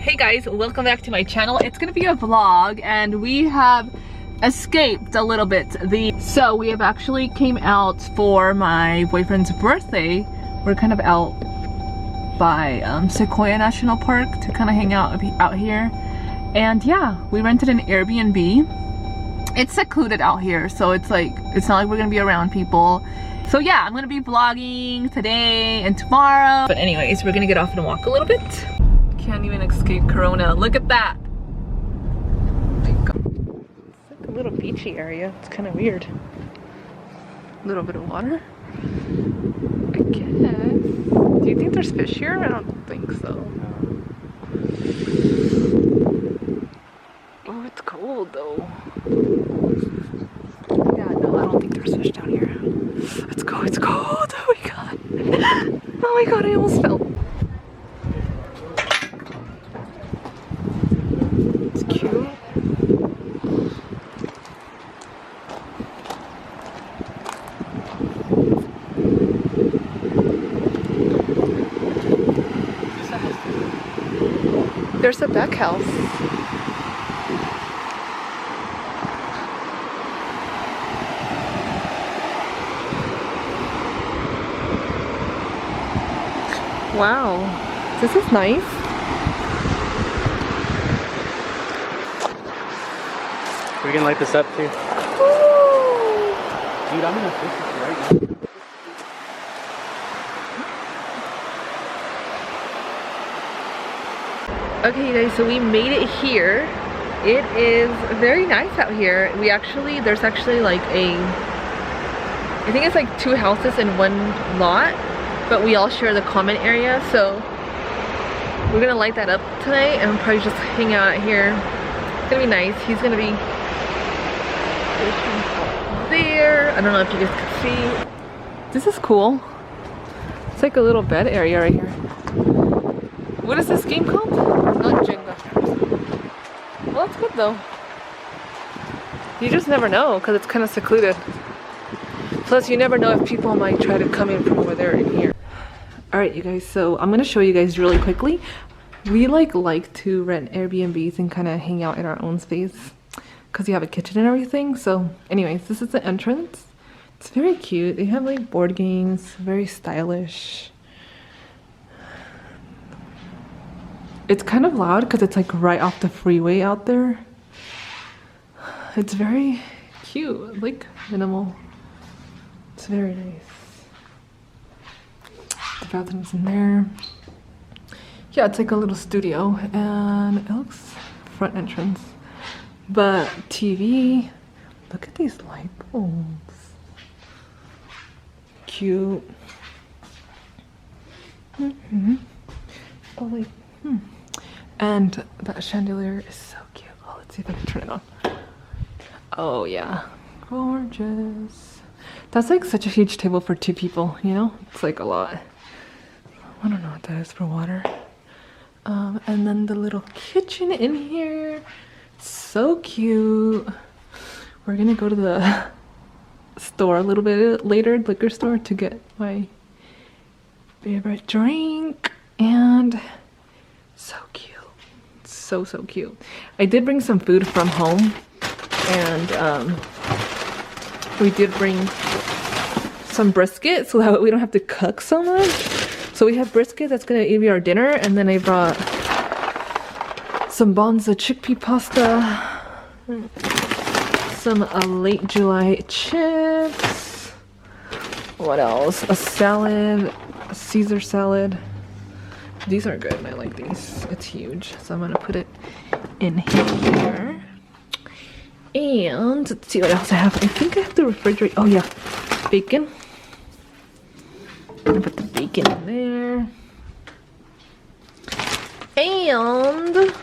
Hey guys, welcome back to my channel. It's gonna be a vlog and we have escaped a little bit. So we have actually came out for my boyfriend's birthday. We're kind of out by Sequoia National Park to kind of hang out here. And yeah, we rented an Airbnb. It's secluded out here, so it's not like we're gonna be around people. So yeah, I'm gonna be vlogging today and tomorrow. But anyways, we're gonna get off and walk a little bit. Can't even escape Corona. Look at that. Oh my God. It's like a little beachy area. It's kind of weird. A little bit of water, I guess. Do you think there's fish here? I don't think so. Oh, it's cold though. Yeah, no, I don't think there's fish down here. Let's go, it's cold. Oh my God. Oh my God, I almost fell. It's cute. There's a back house. Wow, this is nice. We're gonna light this up too. Ooh. Dude, I'm gonna fish this right now. Okay guys, so we made it here. It is very nice out here. There's actually like I think it's like 2 houses in one lot, but we all share the common area, so we're gonna light that up tonight and probably just hang out here. It's gonna be nice. He's gonna be there. I don't know if you guys can see. This is cool. It's like a little bed area right here. What is this game called? Not Jenga. Well, that's good though. You just never know because it's kind of secluded. Plus, you never know if people might try to come in from over there in here. Alright you guys, so I'm gonna show you guys really quickly. We like to rent Airbnbs and kind of hang out in our own space because you have a kitchen and everything. So anyways, this is the entrance. It's very cute. They have like board games, very stylish. It's kind of loud because it's like right off the freeway out there. It's very cute, like minimal. It's very nice. The bathroom's in there. Yeah, it's like a little studio and it looks front entrance. But TV, look at these light bulbs. Cute. Oh, like, And that chandelier is so cute. Oh, let's see if I can turn it on. Oh yeah, gorgeous. That's like such a huge table for 2 people, you know? It's like a lot. I don't know what that is for water. And then the little kitchen in here. So cute. We're gonna go to the store a little bit later, liquor store, to get my favorite drink. And so cute. So cute. I did bring some food from home, and we did bring some brisket so that we don't have to cook so much. So we have brisket that's gonna be our dinner, and then I brought some Bonza chickpea pasta, some late July chips. What else? A salad, a Caesar salad. These are good. I like these. It's huge, so I'm gonna put it in here. And let's see what else I have. I think I have to refrigerate. Oh yeah, bacon. I'm gonna put the bacon in there. And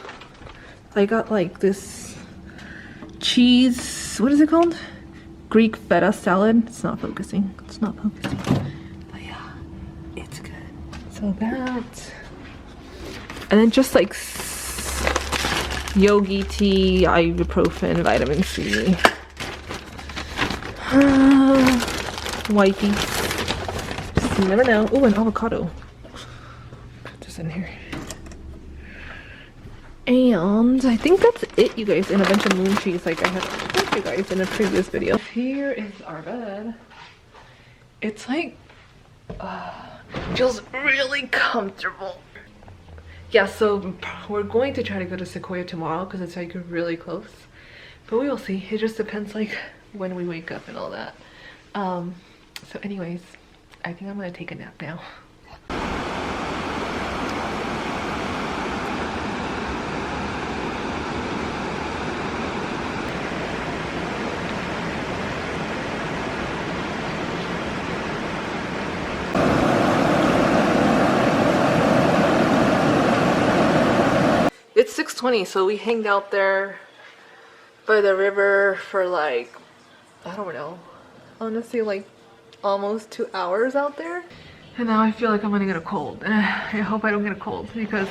I got like this cheese, what is it called? Greek feta salad. It's not focusing. It's not focusing. But yeah, it's good. So that. And then just like yogi tea, ibuprofen, vitamin C. Wipey. You never know. Oh, an avocado. Put this in here. And I think that's it, you guys, and a bunch of moon trees like I had told you guys in a previous video. Here is our bed. It's like feels really comfortable. Yeah, so we're going to try to go to Sequoia tomorrow because it's like really close, but we will see. It just depends like when we wake up and all that. So anyways, I think I'm gonna take a nap now. It's 6:20, so we hanged out there by the river for like, I don't know, honestly like almost 2 hours out there. And now I feel like I'm gonna get a cold. And I hope I don't get a cold because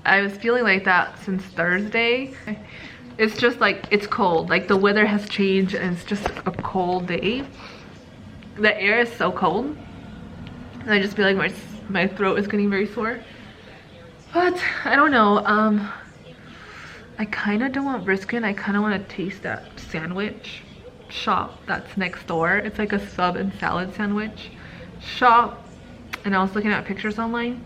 I was feeling like that since Thursday. It's just like, it's cold. Like the weather has changed and it's just a cold day. The air is so cold. And I just feel like my throat is getting very sore. But I don't know, I kind of don't want brisket. I kind of want to taste that sandwich shop that's next door. It's like a sub and salad sandwich shop, and I was looking at pictures online.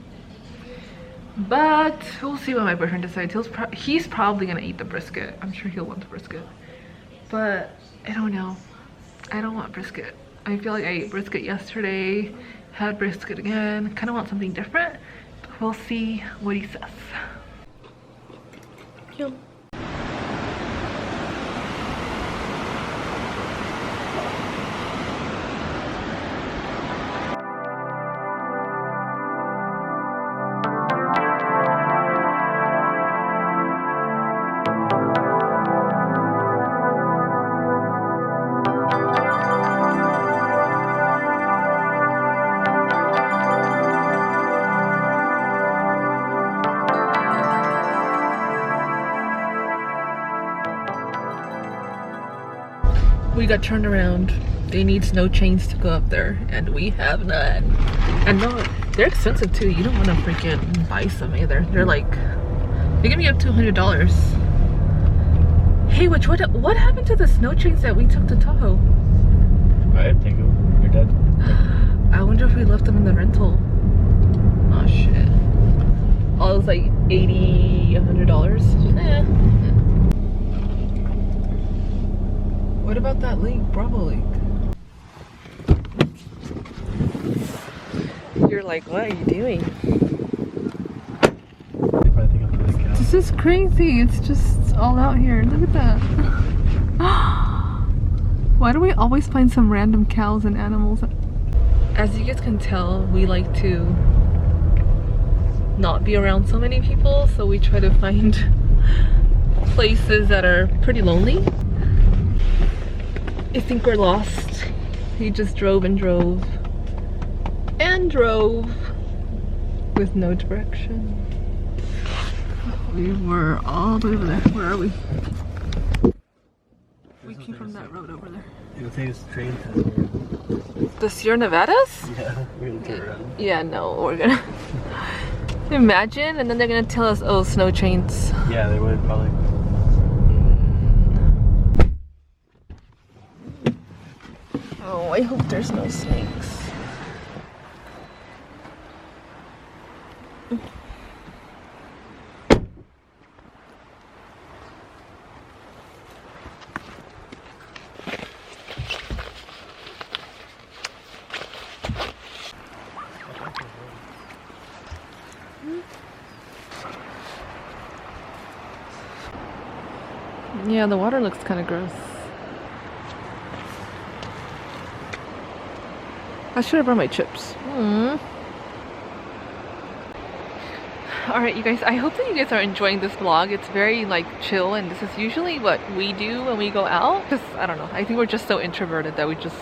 But we'll see what my boyfriend decides. He's probably gonna eat the brisket. I'm sure he'll want the brisket. But I don't know. I don't want brisket. I feel like I ate brisket yesterday, had brisket again. Kind of want something different. We'll see what he says. Yum. We got turned around. They need snow chains to go up there, and we have none. And no, they're expensive too. You don't want to freaking buy some either. They're like, they give me up to $100. Hey, what happened to the snow chains that we took to Tahoe? I didn't take them. You're dead. I wonder if we left them in the rental. Oh shit. Oh, it was like $80, $100. Yeah. What about that lake, Bravo Lake? You're like, what are you doing? They probably think I'm really cow. This is crazy. It's just all out here. Look at that. Why do we always find some random cows and animals? As you guys can tell, we like to not be around so many people, so we try to find places that are pretty lonely. I think we're lost. He just drove and drove and drove with no direction. We were all the way over there. Where are we? We came from that road over there. It'll take us train to The Sierra Nevadas? yeah, we're gonna turn around. Yeah, no, we're gonna imagine, and then they're gonna tell us, oh, snow chains. Yeah, they would probably. Oh, I hope there's no snakes. Yeah, the water looks kind of gross. I should have brought my chips. Alright, you guys, I hope that you guys are enjoying this vlog. It's very like chill, and this is usually what we do when we go out. Because, I don't know, I think we're just so introverted that we just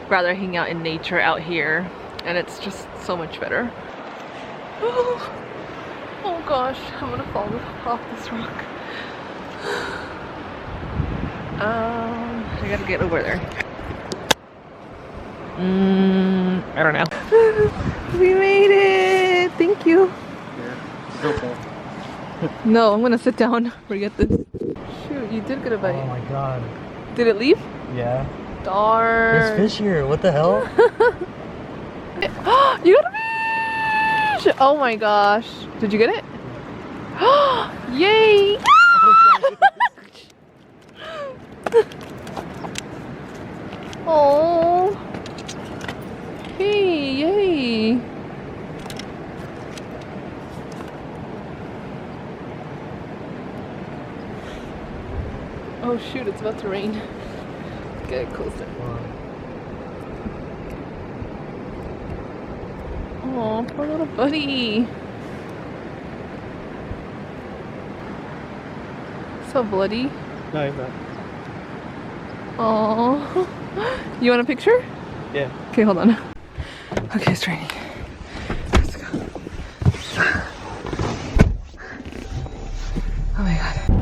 rather hang out in nature out here. And it's just so much better. Oh gosh, I'm gonna fall off this rock. I gotta get over there. I don't know. We made it! Thank you. Yeah, still full. No, I'm gonna sit down. Forget this. Shoot, you did get a Oh bite. my god. Did it leave? Yeah. Darn. There's fish here. What the hell? You got a fish! Oh my gosh. Did you get it? Yay! Oh. Hey, yay. Oh shoot, it's about to rain. Get closer. Oh, poor little buddy. So bloody. No, he's not. Oh. You want a picture? Yeah. Okay, hold on. Okay, it's raining. Let's go. Oh my god.